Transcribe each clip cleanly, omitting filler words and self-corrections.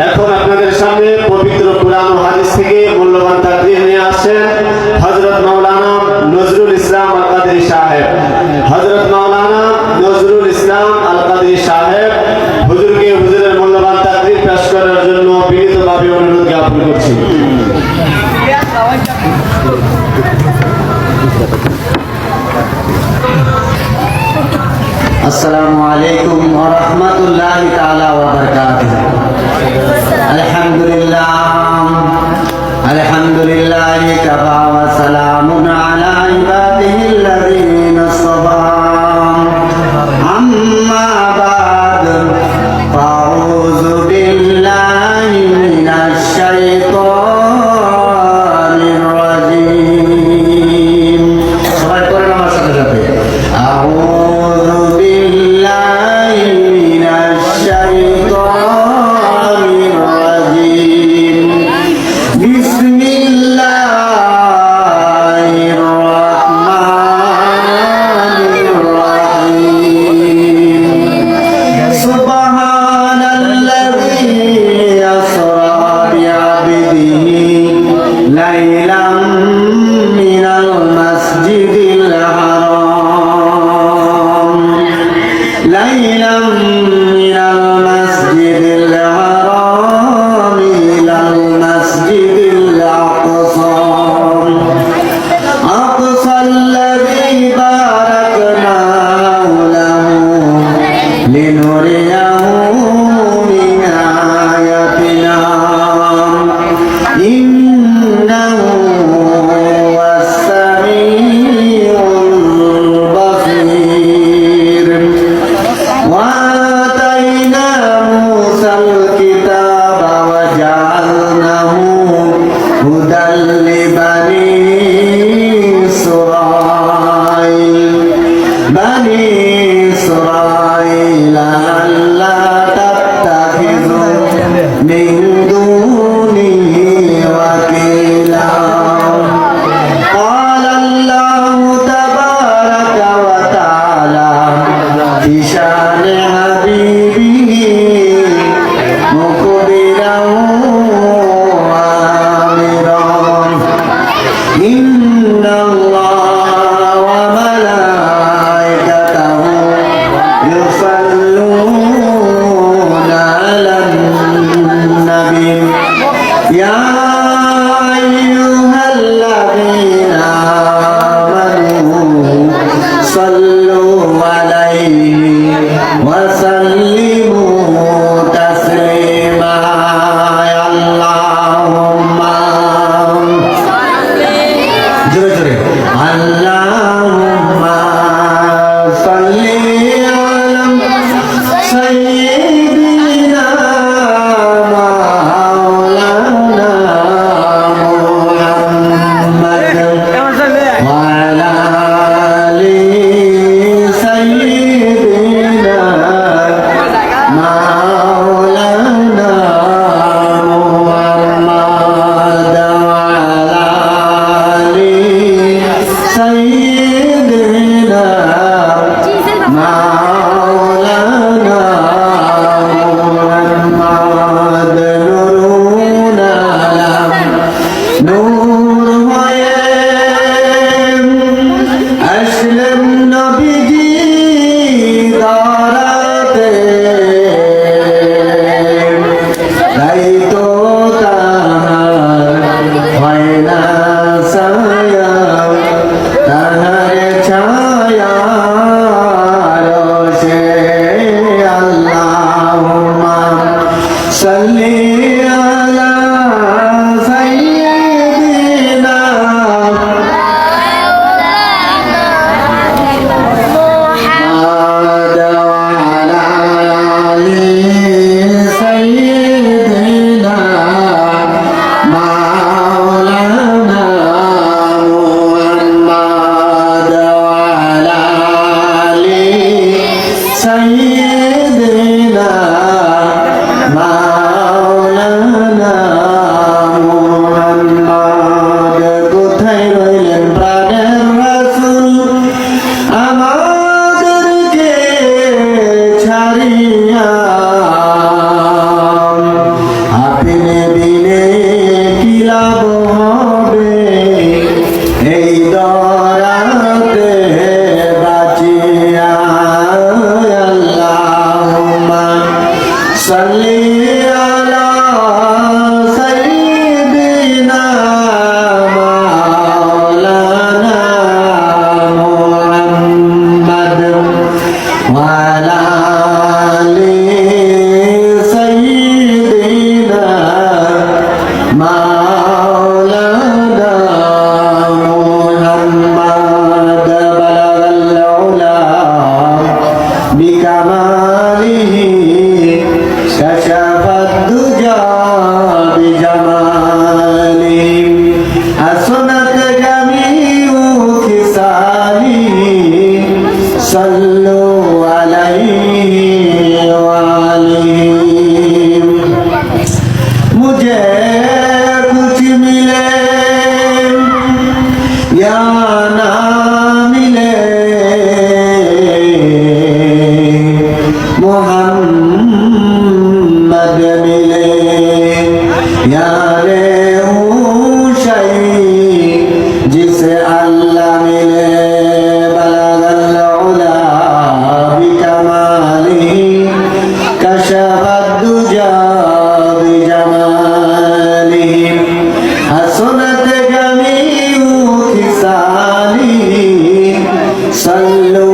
এখন আপনাদের সামনে পবিত্র কুরআন ও হাদিস থেকে মূল্যবান তাকরীর নিয়ে আসেন হযরত মাওলানা নজরুল ইসলাম আল কাদরি সাহেব। হযরত মাওলানা নজরুল ইসলাম আল কাদরি সাহেব হুজুরকে হুজুরের মূল্যবান তাকরীর পেশ করার জন্য বিনীতভাবে অনুরোধ জ্ঞাপন করছি। আসসালামু আলাইকুম ওয়া রাহমাতুল্লাহি তাআলা ওয়া বারাকাতুহু। আলহামদুলিল্লাহি কাফা ওয়া সালামুন আলা ইবাদিহিল্লাযীনা ইসতাফা। আম্মা বা'দ ফাউযু বিল্লাহি মিনাশ শাইতানির রাজীম। সবাই পড়েন আমার সাথে সাথে। আউযু বিল্লাহি মিনাশ শাইতানির রাজীম। বিসমিল্লাহির রাহমানির রাহিম। সুবহানাল্লাযী আসরা বি'আবদিহি লাইলাম মিনাল মাসজিদিল হারাম লাইলাম মিনাল মাসজিদিল হারাম ইলাল মাসজিদিল আকসা আকসাল্লাযী বারাকনা লাহু লিনুরিয়াহু মিন আয়াতিনা ইন্নাহু হুয়াস সামিউল বাসীর। وآتينا موسى الكتاب وجعلناه هدى لبني إسرائيل ألا تتخذوا من دوني وكيلا. قال الله تبارك وتعالى في شأن حبيبه مخبرا وآمرا إن الله وملائكته يصلون على النبي يا أيها الذين آمنوا صلوا عليه وسلموا تسليما. اللهم جري جري اللهم صل على سيدنا مولانا محمد وعلى آل سيدنا مولانا محمد وعلى آل سيدنا مولانا محمد نورون على নূর হয়ে আসলেন নবীজি দারাতে। তাই তো তাহার হয় না ছায়া, তাহার ছায়া রসে। আল্লাহুম্মা সাল্লি আলা সাইয়্যিদিনা মুহাম্মদ ওয়া আলা আলি সাইয়্যিদিনা মাওলানা মুহাম্মদ ওয়া আলা আলি সাইয়্যিদিনা মাওলানা সাল্লি আলা সাইয়্যিদিনা মাওলানা মুহাম্মদ ওয়া আলা আলি সাইয়্যিদিনা মাওলানা মুহাম্মদ বালাগাল উলা বিকামালিহি كشفت الدجى بجماله حسنت جميع خصاله صلوا عليه وآله मुझे कुछ मिले या ना मिले मोहम्मद मिले यारे ऊशाई जिसे अल्लाह मिले बलगल उला बिकमालिही कशफत दुजा बिजमालिही हसनत जमीउ खिसालिही सल्लु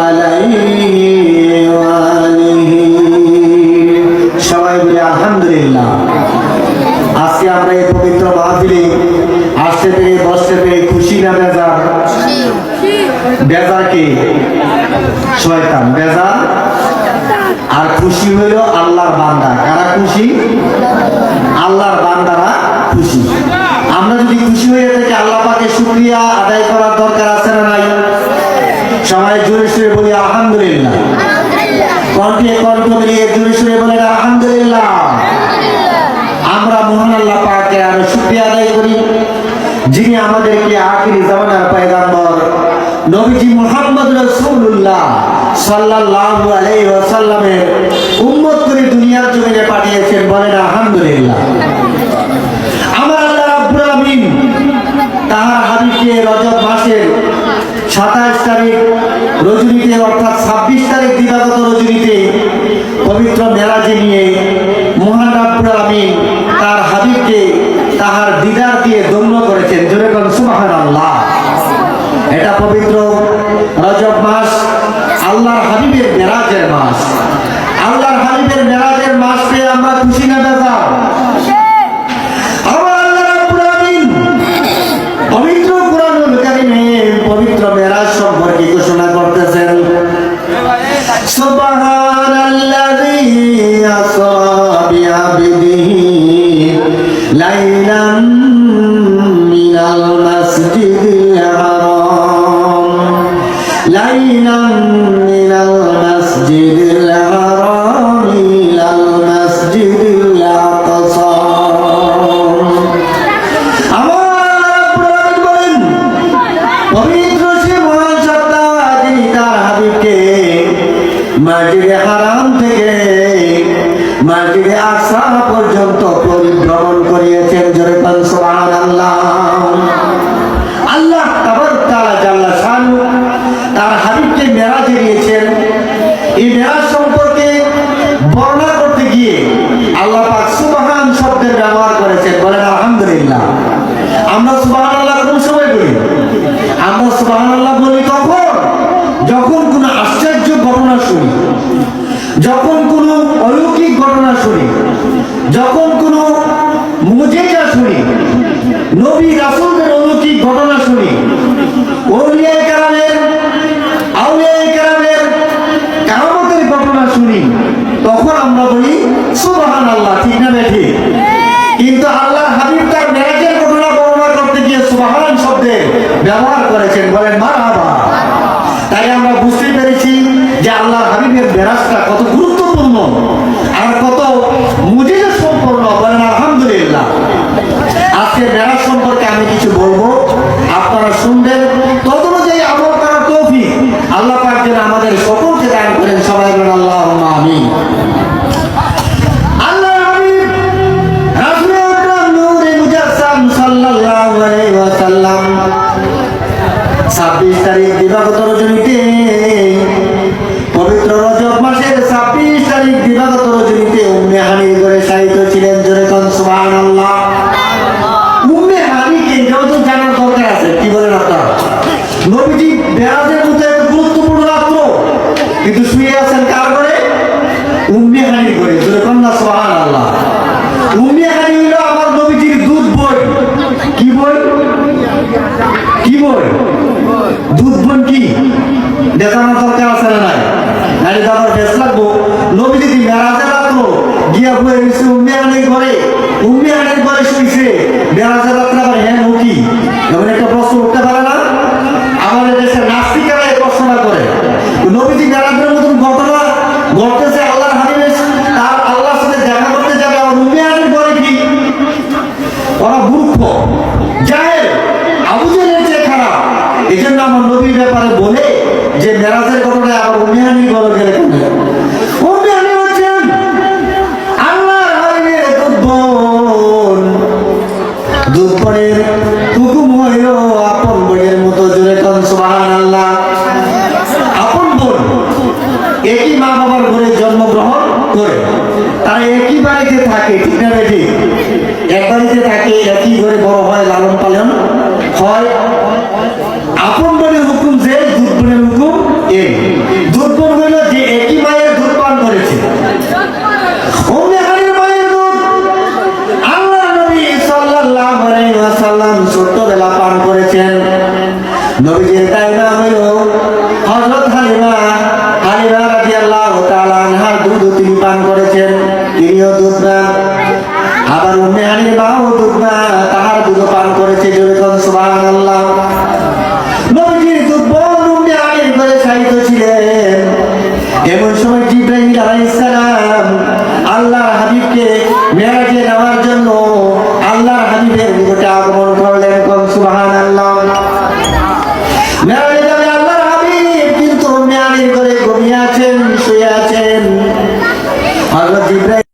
अलैहि वा आलिहि সবাই বলি আলহামদুলিল্লাহ। আজকে আমরা এই পবিত্র মাহফিলে আসতে পেরে বসতে পেরে খুশি না বেজার? বেজার কি? শয়তান বেজার। আর খুশি হইল আল্লাহর বান্দা। কারা খুশি? আল্লাহর বান্দারা খুশি। আমরা যদি খুশি হয়ে থাকি আল্লাহ পাকের শুকরিয়া আদায় করার দরকার আছে না নাই? সবাই জোরে সোরে বলি আলহামদুলিল্লাহ। কণ্ঠে কণ্ঠ মিলিয়ে জোরে সোরে বলেন আলহামদুলিল্লাহ। আমরা মহান আল্লাহ পাকের আরো শুকরিয়া আদায় করি যিনি আমাদেরকে আখিরি জামানার পয়গম্বর নবীজি মুহাম্মদ রাসূলুল্লাহ সাল্লাল্লাহু আলাইহি ওয়াসাল্লামের উম্মত করে দুনিয়ার জমিনে পাঠিয়েছেন। বলেন আলহামদুলিল্লাহ। আমার আল্লাহ রাব্বুল আলামিন তাহার হাবিবকে রজব মাসের 27 তারিখ রজনীতে অর্থাৎ 26 তারিখ দিবাগত রজনীতে পবিত্র মেরাজে নিয়ে মহান রাব্বুল আলামিন তার হাবিবকে তাহার দিদার দিয়ে ধন্য করেছেন। জোরে বলুন সুবহানাল্লাহ। এটা পবিত্র রজব মাস আল্লাহর হাবিবের মেরাজের মাস। আল্লাহর হাবিবের মেরাজের মাস পেয়ে আমরা খুশি না বেজার? আমার আল্লাহ রাব্বুল আলামিন পবিত্র কুরআনুল কারীমে পবিত্র মেরাজ সম্পর্কে ঘোষণা করতেছেন সুবহানাল্লাযী আসরা বিআবদিহি লাইলান মিনাল মাসজিদিল হারাম লাইলান মিনাল মাসজিদিল হারাম ইলাল মাসজিদিল আকসা। পবিত্র সে মহান সত্তা যিনি তার হাবিবকে মসজিদে হারাম থেকে মসজিদে আকসা পর্যন্ত পরিভ্রমণ করিয়েছেন। জোরে বলুন সুবহানাল্লাহ। আল্লাহ তাবারক তাআলা জাল্লা শানু তার হাবিবকে মেরাজে নিয়েছেন। এই মেরাজ সম্পর্কে বর্ণনা করতে গিয়ে আল্লাহ পাক সুবহান শব্দের ব্যবহার করেছেন। বলেন আলহামদুলিল্লাহ। আমরা সুবহানাল্লাহ কোন সময় বলি? আমরা সুবহানাল্লাহ বলি তখন যখন কোনো আশ্চর্য ঘটনা শুনি, যখন কোনো অলৌকিক ঘটনা শুনি, যখন কোনো মুজিজা শুনি, নবী রাসূলদের অলৌকিক ঘটনা শুনি, আউলিয়া কেরামের কারামতের ঘটনা শুনি, তখন আমরা বলি সুবহানাল্লাহ। ঠিক না বেঠিক? কিন্তু আল্লাহর হাবিব তার মেরাজের ঘটনা বর্ণনা করতে গিয়ে সুবহান শব্দের ব্যবহার করেছেন। বলেন মারহাবা। তাই আমরা বুঝতে পেরেছি যে আল্লাহর হাবিবের মেরাজটা কত গুরুত্বপূর্ণ আর কত মুজিজা সম্পন্ন। বলেন আলহামদুলিল্লাহ। আজকে মেরাজ সম্পর্কে আমি কিছু বলবো, আপনারা শুনবেন, তত অনুযায়ী আমল করার তৌফিক আল্লাহ পাক যেন আমাদের সকলকে দান করেন। সবাই বলেন আল্লাহুম্মা আমিন। আল্লাহর হাবিব রাসূল আকরাম নূরে মুজাসসাম সাল্লাল্লাহু আলাইহি ওয়াসাল্লাম 26 তারিখ দিবাগত রজনীতে পবিত্র রজব মাসের 26 হয়ে গেছে উম্মিয়ানের ঘরে, উম্মিয়ানের ঘরে শুইছে মেরাজের রাত্রে। আবার হ্যাঁ ও কি এমন একটা প্রশ্ন উঠতে পারে না? আমাদের দেশের নাস্তিকেরা এই প্রশ্নটা করে। নবীজি মেরাজের মতন ঘটনা ঘটতেছে, আল্লাহর হাবিবের তার আল্লাহর সাথে দেখা করতে যাবে, আর উম্মিয়ানের ঘরে কি? ওরা মূর্খ, জাহেল, আবু জেহেলের চেয়ে খারাপ। এই জন্য আমার নবীর ব্যাপারে বলে যে মেরাজের ঘটনায় আবার উম্মিয়ানি ঘরে গেলে কেন? উম্মিয়ানি হচ্ছেন আল্লাহর হাবিবের দুধ দুধপনের হুকুম হইল আপন বোনের মতো। জোরে কোন সুবহানাল্লাহ। আপন বোন একই মা বাবার ঘরে জন্মগ্রহণ করে, তারা একই বাড়িতে থাকে, ঠিক না বেটি? এক বাড়িতে থাকে, একই ঘরে বড় হয়, লালন পালন হয়। আপন বোনের হুকুম যে, দুধ বোনের হুকুম এই। দুধ বোন হইল যে একই মায়ের দুধ পান করেছে। উম্মে হানির মায়ের দুধ আল্লাহর নবী সাল্লাল্লাহু আলাইহি ওয়াসাল্লাম ছোটবেলা পান করেছেন। নবীজির তাইবা হইল হযরত হালিমা রাদিয়াল্লাহু তাআলা আনহার দুধ তিনি পান করেছেন, তিনিও দুধ না। আবার উম্মে হানির মাও দুধ না, তাহার দুধ পান করেছে। জোরে কোন সুবহানাল্লাহ। নবীজির দুধ বোন উম্মে হানির ঘরে শায়িত ছিলেন। এমন সময় জিবরাইল আলাইহিস সালাম আল্লাহর হাবিবকে মেরাজে নেওয়ার জন্য আল্লাহর হাবিবের নিকটে আগমন করলেন। কোন সুবহানাল্লাহ। মেরাজে যাবে আল্লাহর হাবিব, কিন্তু উম্মে হানির ঘরে ঘুমিয়ে আছেন, শুয়ে আছেন। হযরত জিবরাইল